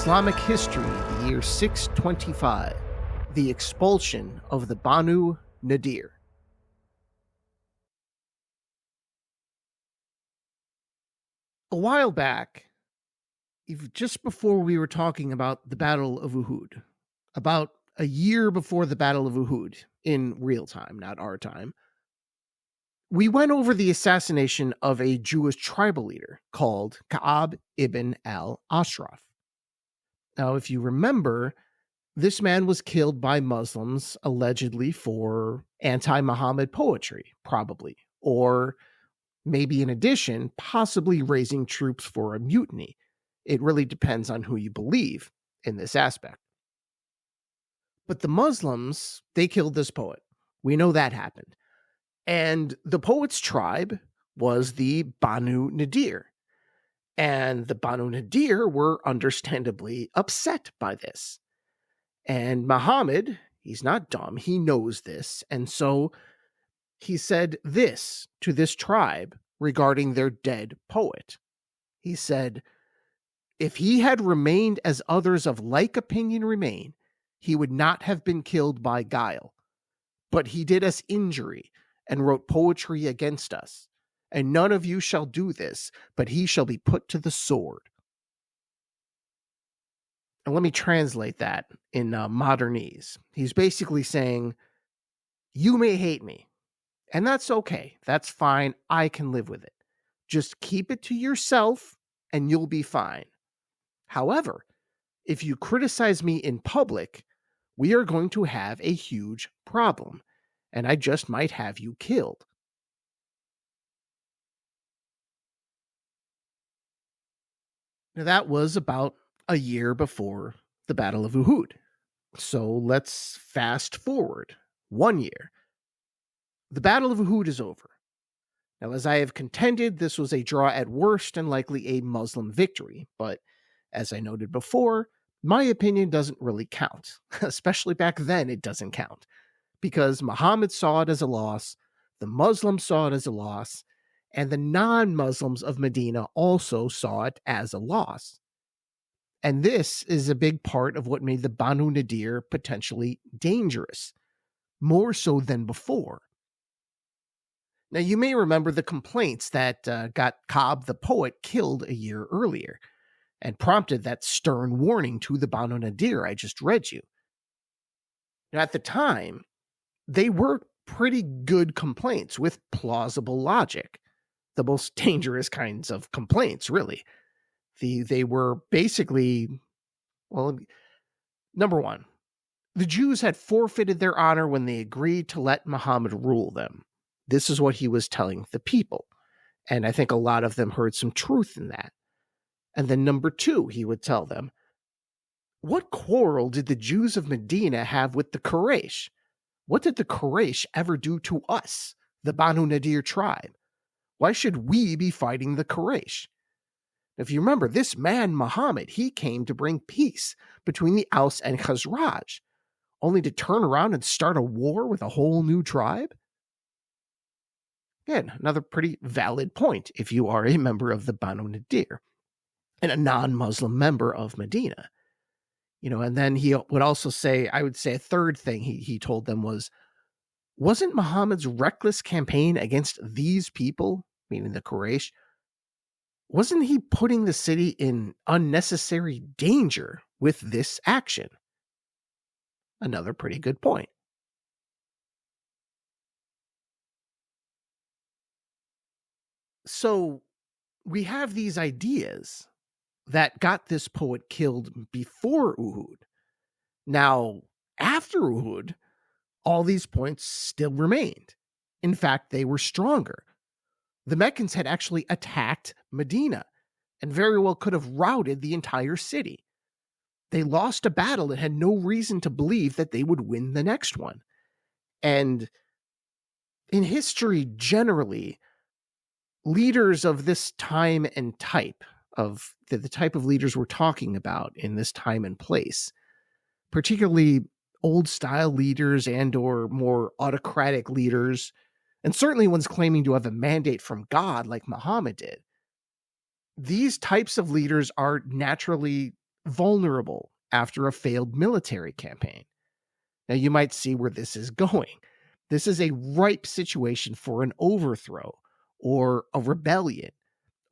Islamic history, the year 625, the expulsion of the Banu Nadir. A while back, just before we were talking about the Battle of Uhud, about a year before the Battle of Uhud, in real time, not our time, we went over the assassination of a Jewish tribal leader called Ka'ab ibn al-Ashraf. Now, if you remember, this man was killed by Muslims allegedly for anti-Muhammad poetry, probably, or maybe in addition, possibly raising troops for a mutiny. It really depends on who you believe in this aspect. But the Muslims, they killed this poet. We know that happened. And the poet's tribe was the Banu Nadir. And the Banu Nadir were understandably upset by this. And Muhammad, he's not dumb, he knows this. And so he said this to this tribe regarding their dead poet. He said, if he had remained as others of like opinion remain, he would not have been killed by guile. But he did us injury and wrote poetry against us. And none of you shall do this, but he shall be put to the sword. And let me translate that in modernese. He's basically saying, you may hate me, and that's okay. That's fine. I can live with it. Just keep it to yourself, and you'll be fine. However, if you criticize me in public, we are going to have a huge problem, and I just might have you killed. Now, that was about a year before the Battle of Uhud. So let's fast forward 1 year. The Battle of Uhud is over. Now, as I have contended, this was a draw at worst and likely a Muslim victory, but as I noted before, my opinion doesn't really count. Especially back then, it doesn't count. Because Muhammad saw it as a loss, the Muslims saw it as a loss, and the non-Muslims of Medina also saw it as a loss. And this is a big part of what made the Banu Nadir potentially dangerous, more so than before. Now, you may remember the complaints that got Ka'ab the poet killed a year earlier, and prompted that stern warning to the Banu Nadir I just read you. Now, at the time, they were pretty good complaints with plausible logic. The most dangerous kinds of complaints, really. They were basically, well, number one, the Jews had forfeited their honor when they agreed to let Muhammad rule them. This is what he was telling the people. And I think a lot of them heard some truth in that. And then number two, he would tell them, what quarrel did the Jews of Medina have with the Quraysh? What did the Quraysh ever do to us, the Banu Nadir tribe? Why should we be fighting the Quraysh? If you remember, this man, Muhammad, he came to bring peace between the Aus and Khazraj, only to turn around and start a war with a whole new tribe? Again, another pretty valid point if you are a member of the Banu Nadir and a non-Muslim member of Medina. And then he would also say, I would say a third thing he told them was, wasn't Muhammad's reckless campaign against these people, meaning the Quraysh, wasn't he putting the city in unnecessary danger with this action? Another pretty good point. So we have these ideas that got this poet killed before Uhud. Now, after Uhud, all these points still remained. In fact, they were stronger. The Meccans had actually attacked Medina and very well could have routed the entire city. They lost a battle and had no reason to believe that they would win the next one. And in history, generally, leaders of this time and type, of the type of leaders we're talking about in this time and place, particularly old-style leaders and or more autocratic leaders, and certainly ones claiming to have a mandate from God like Muhammad did, these types of leaders are naturally vulnerable after a failed military campaign. Now, you might see where this is going. This is a ripe situation for an overthrow or a rebellion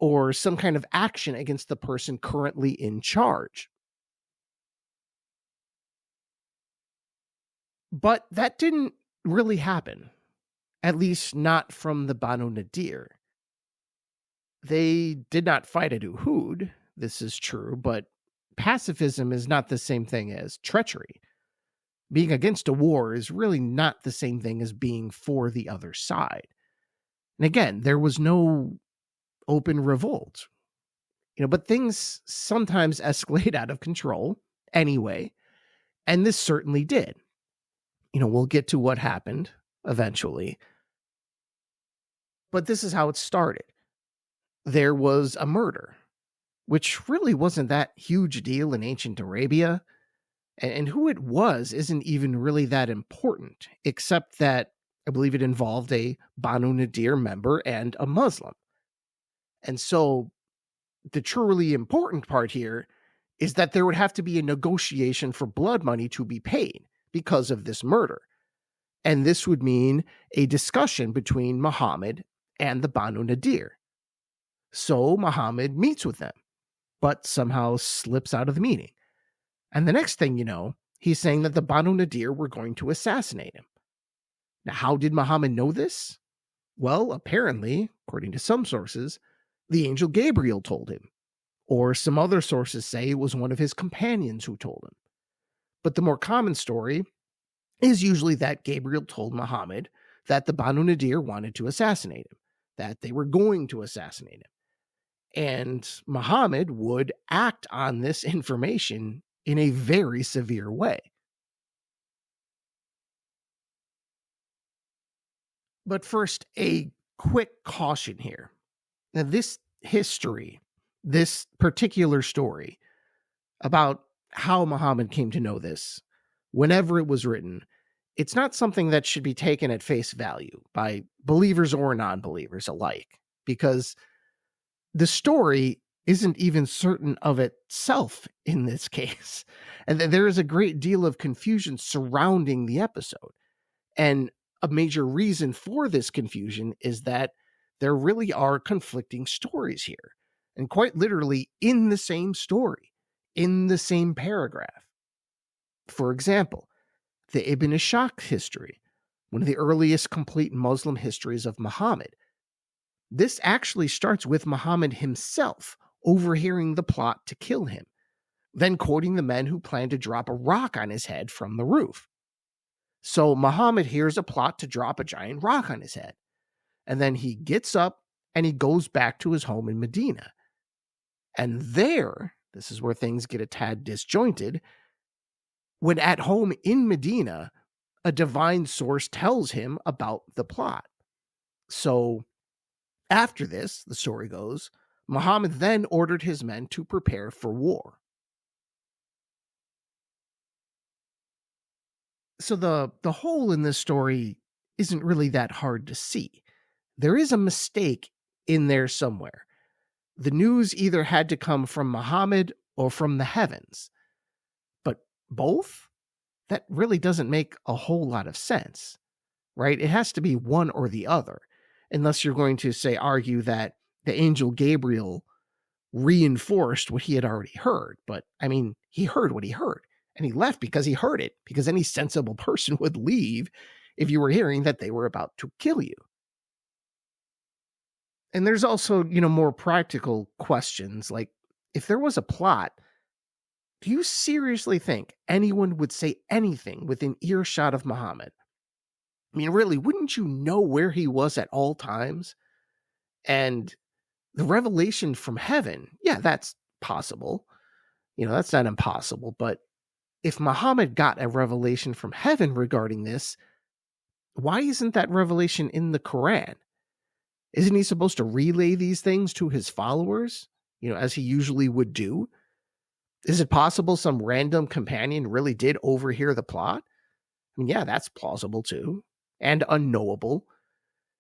or some kind of action against the person currently in charge. But that didn't really happen, at least not from the Banu Nadir. They did not fight at Uhud, this is true, but pacifism is not the same thing as treachery. Being against a war is really not the same thing as being for the other side. And again, there was no open revolt. But things sometimes escalate out of control anyway, and this certainly did. We'll get to what happened eventually. But this is how it started. There was a murder, which really wasn't that huge a deal in ancient Arabia. And who it was isn't even really that important, except that I believe it involved a Banu Nadir member and a Muslim. And so the truly important part here is that there would have to be a negotiation for blood money to be paid because of this murder. And this would mean a discussion between Muhammad and the Banu Nadir. So Muhammad meets with them, but somehow slips out of the meeting. And the next thing you know, he's saying that the Banu Nadir were going to assassinate him. Now, how did Muhammad know this? Well, apparently, according to some sources, the angel Gabriel told him. Or some other sources say it was one of his companions who told him. But the more common story is usually that Gabriel told Muhammad that the Banu Nadir wanted to assassinate him, that they were going to assassinate him. And Muhammad would act on this information in a very severe way. But first, a quick caution here. Now, this history, this particular story about how Muhammad came to know this, whenever it was written, it's not something that should be taken at face value by believers or non-believers alike, because the story isn't even certain of itself in this case. And there is a great deal of confusion surrounding the episode. And a major reason for this confusion is that there really are conflicting stories here, and quite literally in the same story, in the same paragraph. For example, the Ibn Ishaq history, one of the earliest complete Muslim histories of Muhammad. This actually starts with Muhammad himself overhearing the plot to kill him, then quoting the men who planned to drop a rock on his head from the roof. So Muhammad hears a plot to drop a giant rock on his head, and then he gets up and he goes back to his home in Medina. And there, this is where things get a tad disjointed, when at home in Medina, a divine source tells him about the plot. So after this, the story goes, Muhammad then ordered his men to prepare for war. So the hole in this story isn't really that hard to see. There is a mistake in there somewhere. The news either had to come from Muhammad or from the heavens. But both? That really doesn't make a whole lot of sense, right? It has to be one or the other, unless you're going to argue that the angel Gabriel reinforced what he had already heard. But he heard what he heard, and he left because he heard it, because any sensible person would leave if you were hearing that they were about to kill you. And there's also, more practical questions, like if there was a plot, do you seriously think anyone would say anything within earshot of Muhammad? Really, wouldn't you know where he was at all times? And the revelation from heaven, yeah, that's possible. That's not impossible. But if Muhammad got a revelation from heaven regarding this, why isn't that revelation in the Quran? Isn't he supposed to relay these things to his followers, as he usually would do? Is it possible some random companion really did overhear the plot? Yeah, that's plausible too, and unknowable.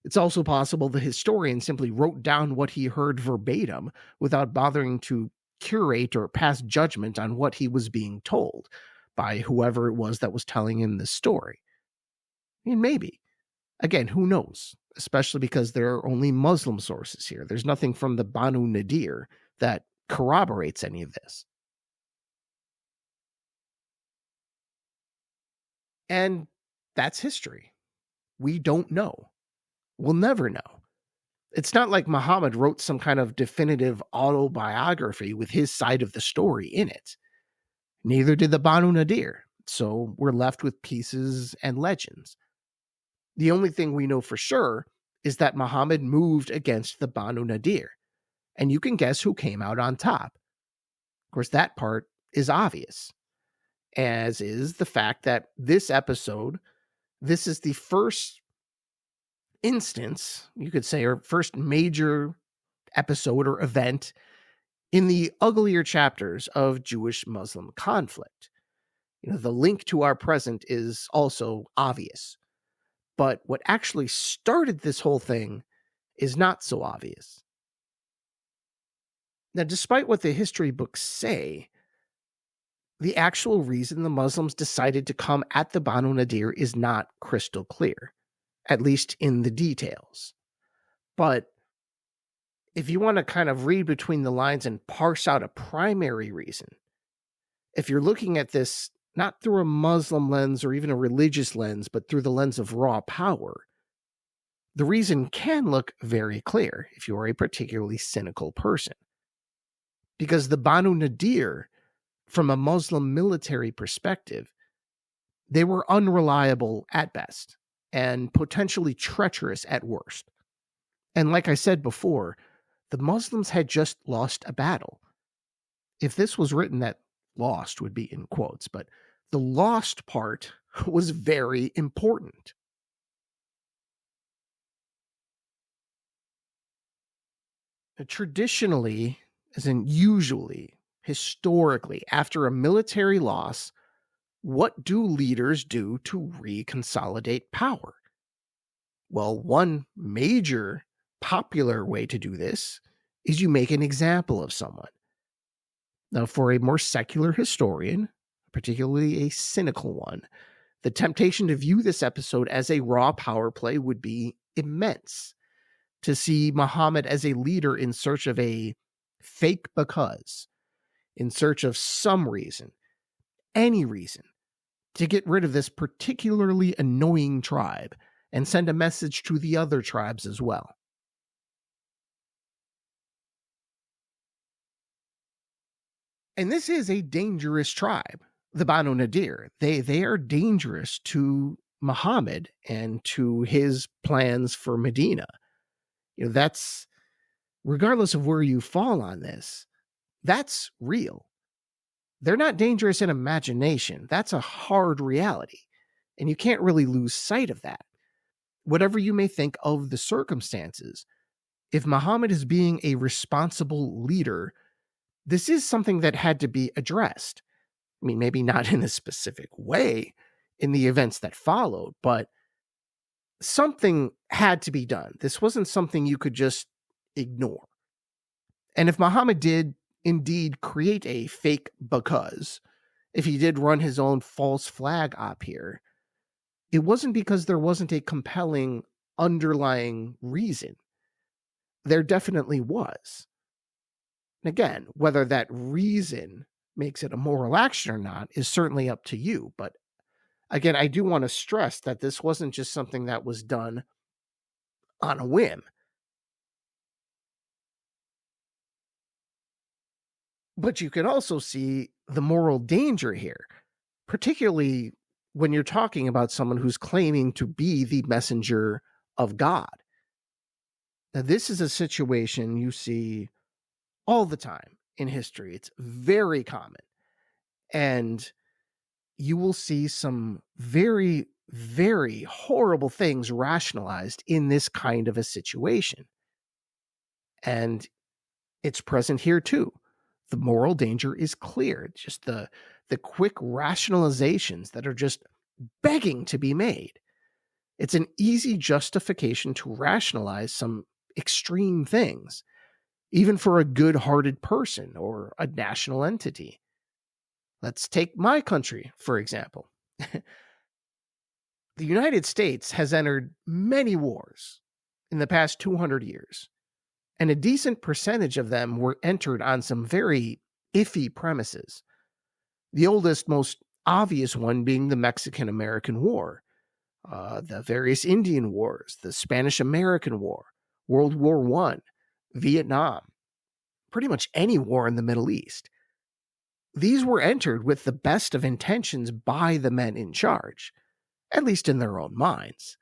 It's also possible the historian simply wrote down what he heard verbatim without bothering to curate or pass judgment on what he was being told by whoever it was that was telling him this story. I mean, maybe. Again, who knows? Especially because there are only Muslim sources here. There's nothing from the Banu Nadir that corroborates any of this. And that's history. We don't know. We'll never know. It's not like Muhammad wrote some kind of definitive autobiography with his side of the story in it. Neither did the Banu Nadir, so we're left with pieces and legends. The only thing we know for sure is that Muhammad moved against the Banu Nadir, and you can guess who came out on top. Of course, that part is obvious, as is the fact that this episode, this is the first instance, you could say, or first major episode or event in the uglier chapters of Jewish-Muslim conflict. The link to our present is also obvious. But what actually started this whole thing is not so obvious. Now, despite what the history books say, the actual reason the Muslims decided to come at the Banu Nadir is not crystal clear, at least in the details. But if you want to kind of read between the lines and parse out a primary reason, if you're looking at this not through a Muslim lens or even a religious lens, but through the lens of raw power, the reason can look very clear if you are a particularly cynical person. Because the Banu Nadir, from a Muslim military perspective, they were unreliable at best and potentially treacherous at worst. And like I said before, the Muslims had just lost a battle. If this was written, that lost would be in quotes, but the lost part was very important. Traditionally, as in usually, historically, after a military loss, what do leaders do to reconsolidate power? Well, one major popular way to do this is you make an example of someone. Now, for a more secular historian, particularly a cynical one, the temptation to view this episode as a raw power play would be immense. To see Muhammad as a leader in search of a fake because, in search of some reason, any reason, to get rid of this particularly annoying tribe and send a message to the other tribes as well. And this is a dangerous tribe, the Banu Nadir. They are dangerous to Muhammad and to his plans for Medina. That's, regardless of where you fall on this, that's real. They're not dangerous in imagination. That's a hard reality. And you can't really lose sight of that. Whatever you may think of the circumstances, if Muhammad is being a responsible leader, this is something that had to be addressed. I mean, maybe not in a specific way in the events that followed, but something had to be done. This wasn't something you could just ignore. And if Muhammad did indeed create a fake because, if he did run his own false flag op here, it wasn't because there wasn't a compelling underlying reason. There definitely was. And again, whether that reason makes it a moral action or not is certainly up to you. But again, I do want to stress that this wasn't just something that was done on a whim. But you can also see the moral danger here, particularly when you're talking about someone who's claiming to be the messenger of God. Now, this is a situation you see all the time in history. It's very common. And you will see some very, very horrible things rationalized in this kind of a situation. And it's present here too. The moral danger is clear. It's just the quick rationalizations that are just begging to be made. It's an easy justification to rationalize some extreme things. even for a good hearted person or a national entity. Let's take my country, for example. The United States has entered many wars in the past 200 years, and a decent percentage of them were entered on some very iffy premises. The oldest, most obvious one being the Mexican American War, the various Indian wars, the Spanish American War, World War I, Vietnam, pretty much any war in the Middle East. These were entered with the best of intentions by the men in charge, at least in their own minds.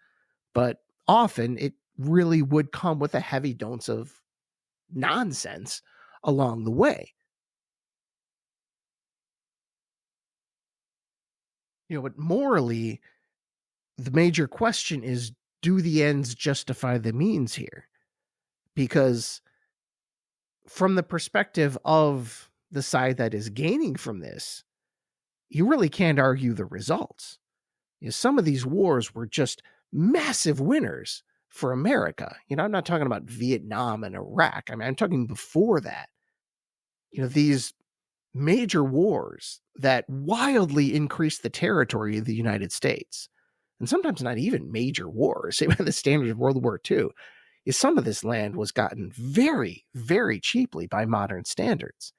But often it really would come with a heavy dose of nonsense along the way. But morally, the major question is, do the ends justify the means here? Because from the perspective of the side that is gaining from this, you really can't argue the results. Some of these wars were just massive winners for America. I'm not talking about Vietnam and Iraq. I'm talking before that. These major wars that wildly increased the territory of the United States, and sometimes not even major wars, say by the standards of World War II, is some of this land was gotten very, very cheaply by modern standards.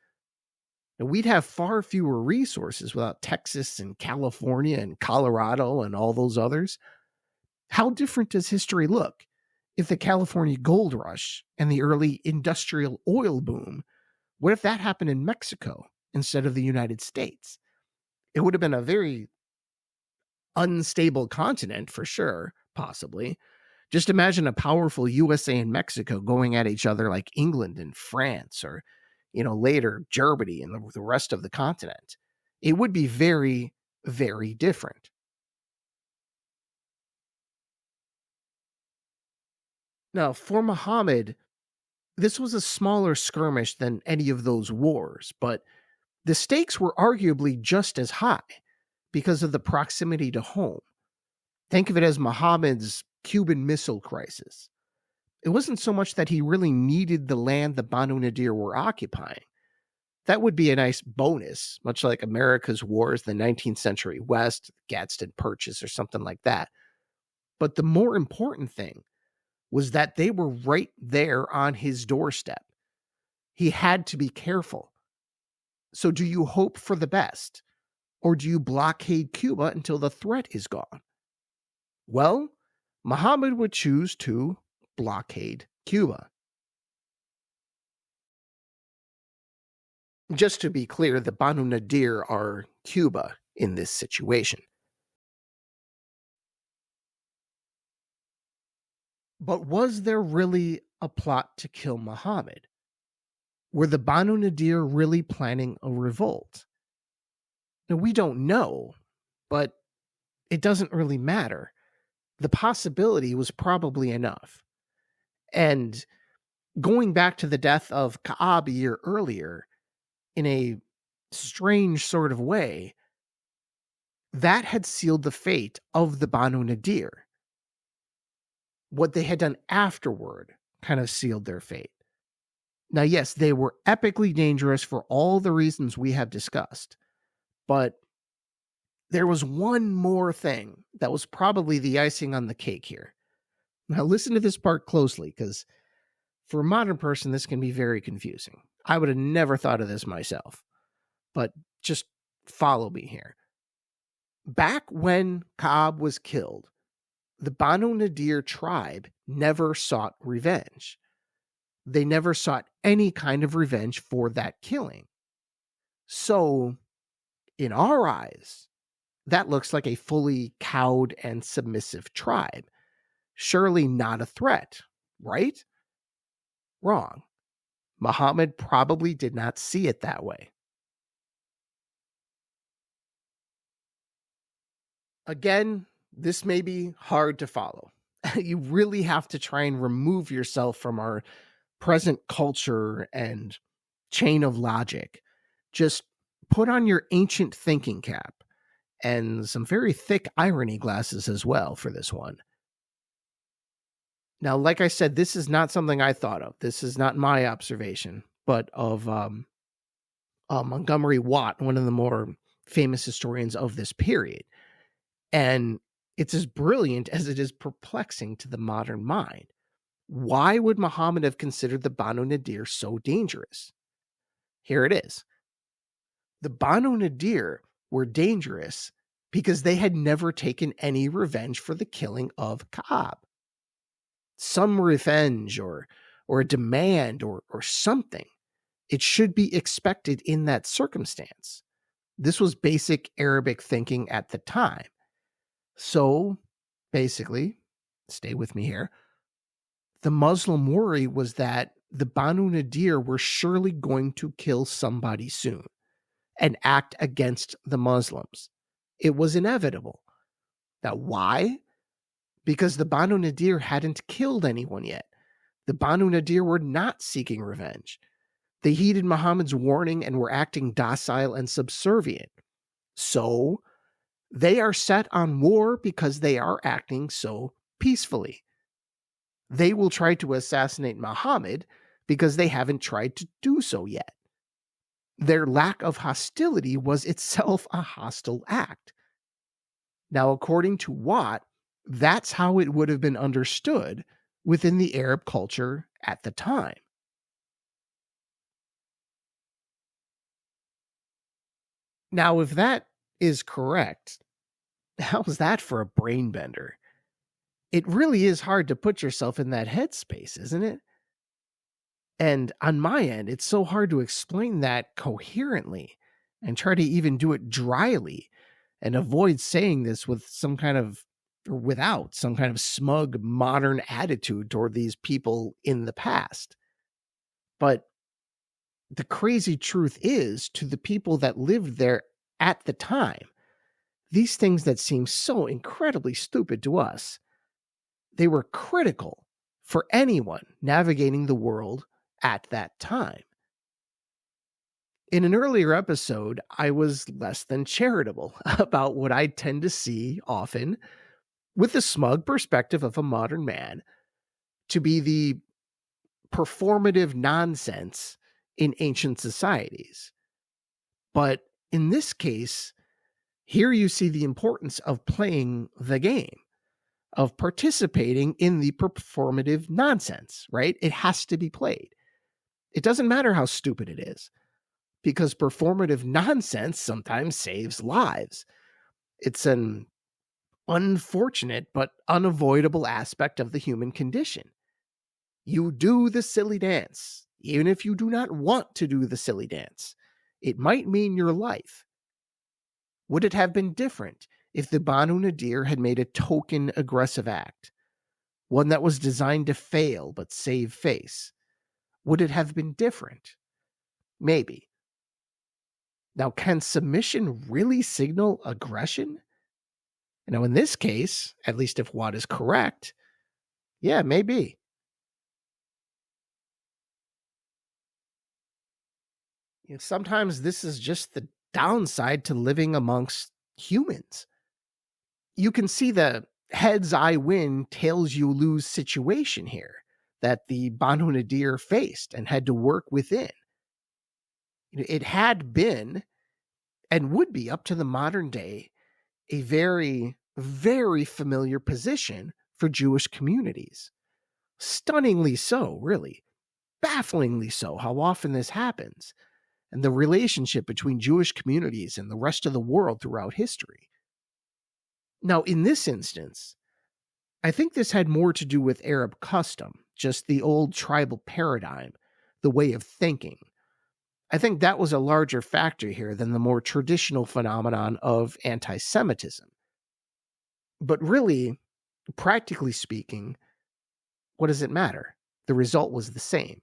Now, we'd have far fewer resources without Texas and California and Colorado and all those others. How different does history look if the California gold rush and the early industrial oil boom, what if that happened in Mexico instead of the United States? It would have been a very unstable continent for sure, possibly. Just imagine a powerful USA and Mexico going at each other like England and France, or later Germany and the rest of the continent. It would be very, very different. Now, for Muhammad, this was a smaller skirmish than any of those wars, but the stakes were arguably just as high because of the proximity to home. Think of it as Muhammad's Cuban Missile Crisis. It wasn't so much that he really needed the land the Banu Nadir were occupying. That would be a nice bonus, much like America's wars in the 19th century West, Gadsden Purchase, or something like that. But the more important thing was that they were right there on his doorstep. He had to be careful. So do you hope for the best? Or do you blockade Cuba until the threat is gone? Well, Muhammad would choose to blockade Cuba. Just to be clear, the Banu Nadir are Cuba in this situation. But was there really a plot to kill Muhammad? Were the Banu Nadir really planning a revolt? Now, we don't know, but it doesn't really matter. The possibility was probably enough. And going back to the death of Ka'ab a year earlier, in a strange sort of way, that had sealed the fate of the Banu Nadir. What they had done afterward kind of sealed their fate. Now, yes, they were epically dangerous for all the reasons we have discussed, but there was one more thing that was probably the icing on the cake here. Now, listen to this part closely, because for a modern person, this can be very confusing. I would have never thought of this myself, but just follow me here. Back when Ka'ab was killed, the Banu Nadir tribe never sought revenge. They never sought any kind of revenge for that killing. So, in our eyes, that looks like a fully cowed and submissive tribe. Surely not a threat, right? Wrong. Muhammad probably did not see it that way. Again, this may be hard to follow. You really have to try and remove yourself from our present culture and chain of logic. Just put on your ancient thinking cap and some very thick irony glasses as well for this one. Now, like I said, this is not something I thought of. This is not my observation, but of Montgomery Watt, one of the more famous historians of this period. And it's as brilliant as it is perplexing to the modern mind. Why would Muhammad have considered the Banu Nadir so dangerous? Here it is. The Banu Nadir were dangerous because they had never taken any revenge for the killing of Ka'ab. Some revenge or a demand or something. It should be expected in that circumstance. This was basic Arabic thinking at the time. So, basically, stay with me here, the Muslim worry was that the Banu Nadir were surely going to kill somebody soon and act against the Muslims. It was inevitable. Now, why? Because the Banu Nadir hadn't killed anyone yet. The Banu Nadir were not seeking revenge. They heeded Muhammad's warning and were acting docile and subservient. So, they are set on war because they are acting so peacefully. They will try to assassinate Muhammad because they haven't tried to do so yet. Their lack of hostility was itself a hostile act. Now, according to Watt, that's how it would have been understood within the Arab culture at the time. Now, if that is correct, how's that for a brain bender? It really is hard to put yourself in that headspace, isn't it? And on my end, it's so hard to explain that coherently and try to even do it dryly and avoid saying this with some kind of, or without some kind of smug modern attitude toward these people in the past. But the crazy truth is, to the people that lived there at the time, these things that seem so incredibly stupid to us, they were critical for anyone navigating the world at that time. In an earlier episode, I was less than charitable about what I tend to see often, with the smug perspective of a modern man, to be the performative nonsense in ancient societies. But in this case, here you see the importance of playing the game, of participating in the performative nonsense, right? It has to be played. It doesn't matter how stupid it is, because performative nonsense sometimes saves lives. It's an unfortunate but unavoidable aspect of the human condition. You do the silly dance, even if you do not want to do the silly dance. It might mean your life. Would it have been different if the Banu Nadir had made a token aggressive act, one that was designed to fail but save face? Would it have been different? Maybe. Now, can submission really signal aggression? Now, in this case, at least if Watt is correct, yeah, maybe. Sometimes this is just the downside to living amongst humans. You can see the heads I win, tails you lose situation here that the Banu Nadir faced and had to work within. It had been and would be up to the modern day a very, very familiar position for Jewish communities. Stunningly so, really. Bafflingly so, how often this happens, and the relationship between Jewish communities and the rest of the world throughout history. Now, in this instance, I think this had more to do with Arab custom, just the old tribal paradigm, the way of thinking. I think that was a larger factor here than the more traditional phenomenon of anti-Semitism. But really, practically speaking, what does it matter? The result was the same.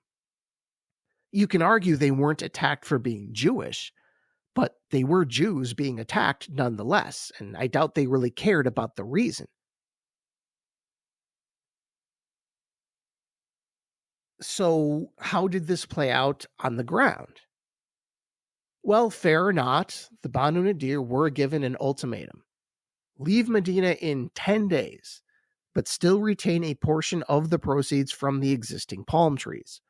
You can argue they weren't attacked for being Jewish, but they were Jews being attacked nonetheless, and I doubt they really cared about the reason. So, how did this play out on the ground? Well, fair or not, the Banu Nadir were given an ultimatum. Leave Medina in 10 days. but still retain a portion of the proceeds from the existing palm trees.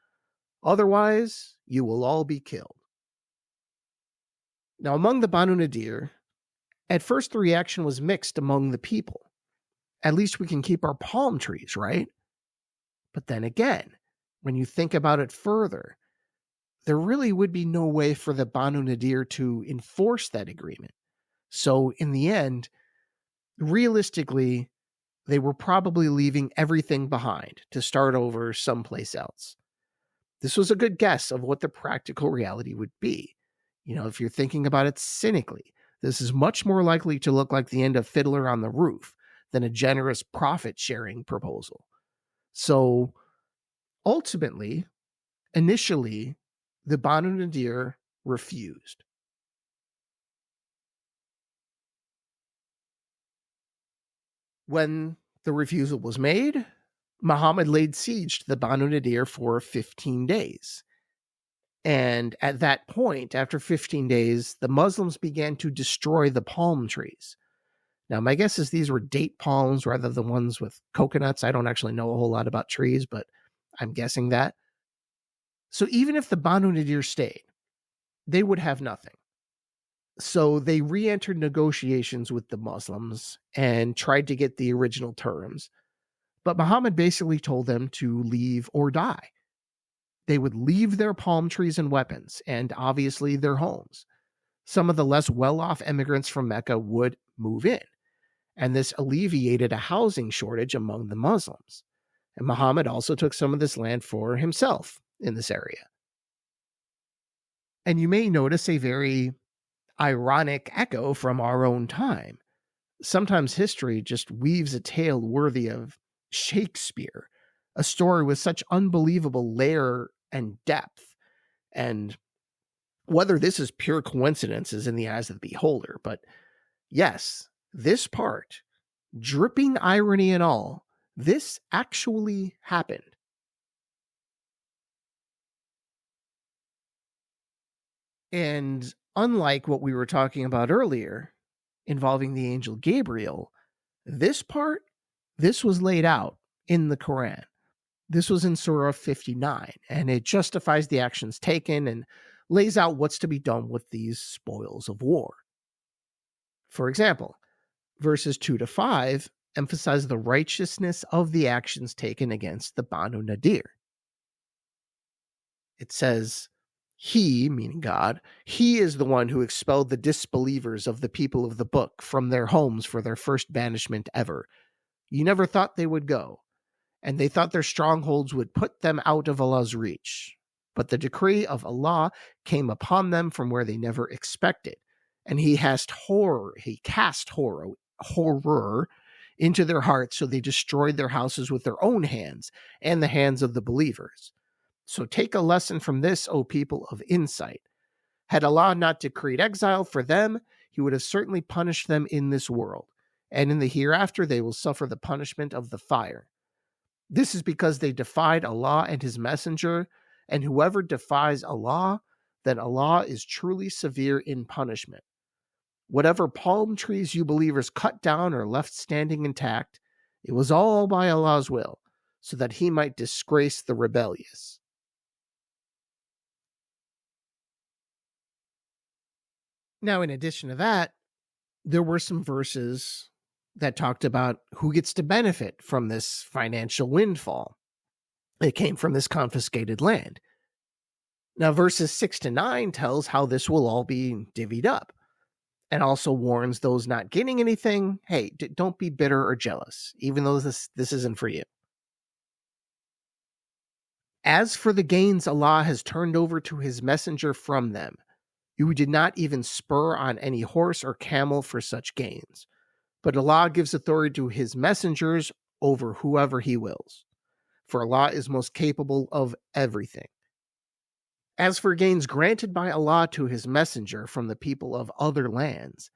Otherwise, you will all be killed. Now, among the Banu Nadir, at first the reaction was mixed among the people. At least we can keep our palm trees, right? But then again, when you think about it further, there really would be no way for the Banu Nadir to enforce that agreement. So in the end, realistically, they were probably leaving everything behind to start over someplace else. This was a good guess of what the practical reality would be. If you're thinking about it cynically, this is much more likely to look like the end of Fiddler on the Roof than a generous profit-sharing proposal. So ultimately, initially, the Banu Nadir refused. When the refusal was made, Muhammad laid siege to the Banu Nadir for 15 days. And at that point, after 15 days, the Muslims began to destroy the palm trees. Now, my guess is these were date palms rather than ones with coconuts. I don't actually know a whole lot about trees, but I'm guessing that. So even if the Banu Nadir stayed, they would have nothing. So they re-entered negotiations with the Muslims and tried to get the original terms. But Muhammad basically told them to leave or die. They would leave their palm trees and weapons, and obviously their homes. Some of the less well-off immigrants from Mecca would move in, and this alleviated a housing shortage among the Muslims. And Muhammad also took some of this land for himself in this area. And you may notice a very ironic echo from our own time. Sometimes history just weaves a tale worthy of Shakespeare, a story with such unbelievable layer and depth. And whether this is pure coincidence is in the eyes of the beholder, but yes, this part, dripping irony and all, this actually happened. And unlike what we were talking about earlier, involving the angel Gabriel, this was laid out in the Quran. This was in Surah 59, and it justifies the actions taken and lays out what's to be done with these spoils of war. For example, verses 2 to 5 emphasize the righteousness of the actions taken against the Banu Nadir. It says, He, meaning God, He is the one who expelled the disbelievers of the people of the book from their homes for their first banishment ever. You never thought they would go, and they thought their strongholds would put them out of Allah's reach. But the decree of Allah came upon them from where they never expected, and He cast horror into their hearts, so they destroyed their houses with their own hands and the hands of the believers. So take a lesson from this, O people of insight. Had Allah not decreed exile for them, He would have certainly punished them in this world, and in the hereafter they will suffer the punishment of the fire. This is because they defied Allah and His messenger, and whoever defies Allah, then Allah is truly severe in punishment. Whatever palm trees you believers cut down or left standing intact, it was all by Allah's will, so that He might disgrace the rebellious. Now, in addition to that, there were some verses that talked about who gets to benefit from this financial windfall. It came from this confiscated land. Now, verses 6 to 9 tells how this will all be divvied up, and also warns those not getting anything, hey, don't be bitter or jealous, even though this isn't for you. As for the gains Allah has turned over to His messenger from them, you did not even spur on any horse or camel for such gains. But Allah gives authority to His messengers over whoever He wills. For Allah is most capable of everything. As for gains granted by Allah to His messenger from the people of other lands,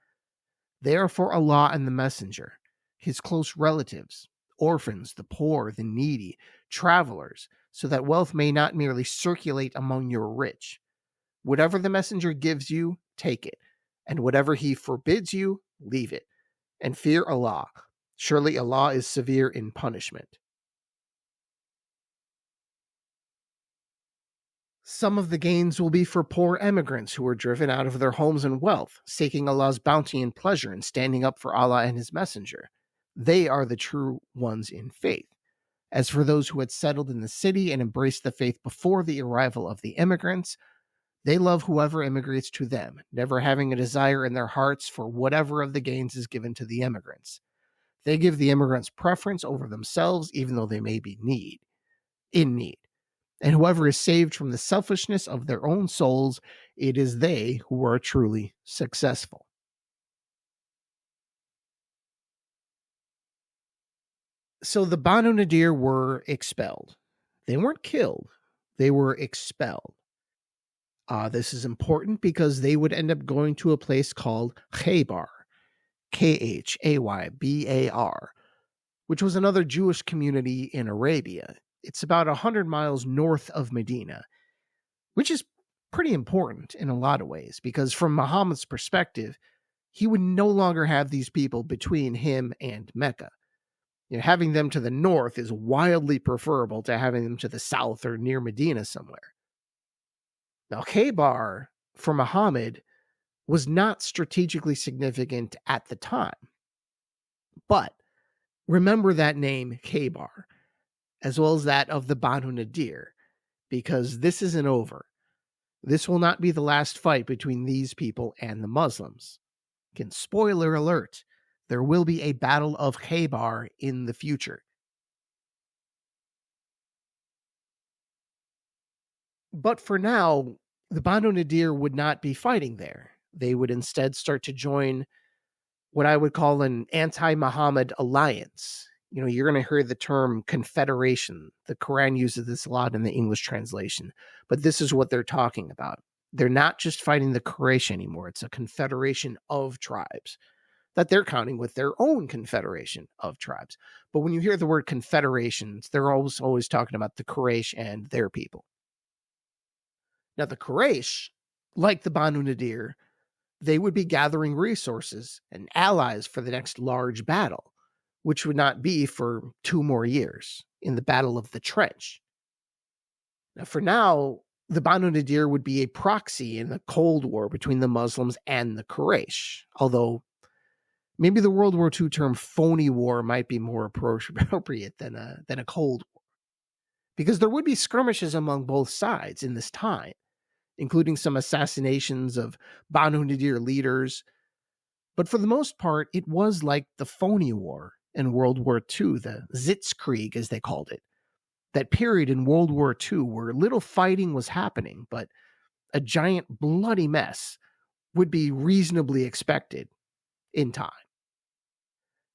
they are for Allah and the messenger, His close relatives, orphans, the poor, the needy, travelers, so that wealth may not merely circulate among your rich. Whatever the messenger gives you, take it, and whatever he forbids you, leave it, and fear Allah, Surely Allah is severe in punishment. Some of the gains will be for poor emigrants who are driven out of their homes and wealth, seeking Allah's bounty and pleasure and standing up for Allah and His Messenger. They are the true ones in faith. As for those who had settled in the city and embraced the faith before the arrival of the immigrants, they love whoever immigrates to them, never having a desire in their hearts for whatever of the gains is given to the immigrants. They give the immigrants preference over themselves, even though they may be in need. And whoever is saved from the selfishness of their own souls, it is they who are truly successful. So the Banu Nadir were expelled. They weren't killed, they were expelled. This is important because they would end up going to a place called Khaybar, Khaybar, which was another Jewish community in Arabia. It's about 100 miles north of Medina, which is pretty important in a lot of ways because from Muhammad's perspective, he would no longer have these people between him and Mecca. Having them to the north is wildly preferable to having them to the south or near Medina somewhere. Now, Khaybar, for Muhammad, was not strategically significant at the time. But remember that name, Khaybar, as well as that of the Banu Nadir, because this isn't over. This will not be the last fight between these people and the Muslims. Again, spoiler alert, there will be a battle of Khaybar in the future. But for now, the Banu Nadir would not be fighting there. They would instead start to join what I would call an anti-Muhammad alliance. You're going to hear the term confederation. The Quran uses this a lot in the English translation, but this is what they're talking about. They're not just fighting the Quraysh anymore. It's a confederation of tribes that they're counting with their own confederation of tribes. But when you hear the word confederations, they're always talking about the Quraysh and their people. Now, the Quraysh, like the Banu Nadir, they would be gathering resources and allies for the next large battle, which would not be for 2 more years in the Battle of the Trench. Now, for now, the Banu Nadir would be a proxy in the Cold War between the Muslims and the Quraysh, although maybe the World War II term phony war might be more appropriate than a Cold War, because there would be skirmishes among both sides in this time, including some assassinations of Banu Nadir leaders. But for the most part, it was like the phony war in World War II, the Sitzkrieg, as they called it. That period in World War II where little fighting was happening, but a giant bloody mess would be reasonably expected in time.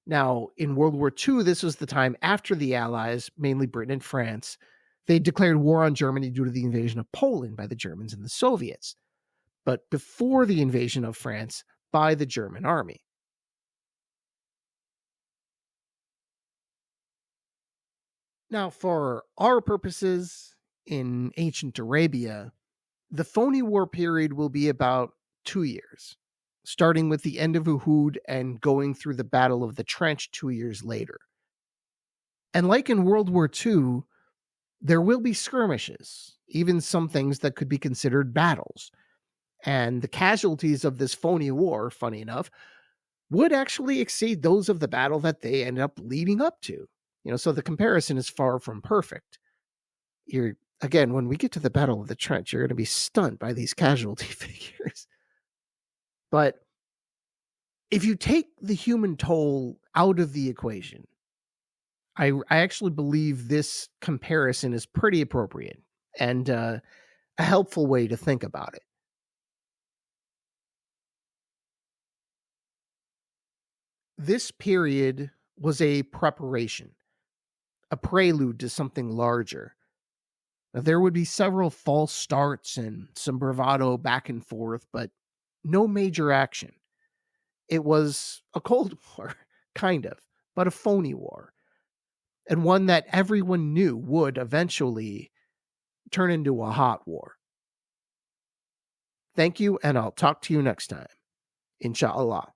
Now, in World War II, this was the time after the Allies, mainly Britain and France, they declared war on Germany due to the invasion of Poland by the Germans and the Soviets, but before the invasion of France by the German army. Now, for our purposes in ancient Arabia, the phony war period will be about 2 years, starting with the end of Uhud and going through the Battle of the Trench 2 years later. And like in World War II, there will be skirmishes, even some things that could be considered battles. And the casualties of this phony war, funny enough, would actually exceed those of the battle that they ended up leading up to. So the comparison is far from perfect. Again, when we get to the Battle of the Trench, you're going to be stunned by these casualty figures. But if you take the human toll out of the equation, I actually believe this comparison is pretty appropriate and a helpful way to think about it. This period was a preparation, a prelude to something larger. Now, there would be several false starts and some bravado back and forth, but no major action. It was a Cold War, kind of, but a phony war, and one that everyone knew would eventually turn into a hot war. Thank you, and I'll talk to you next time. Inshallah.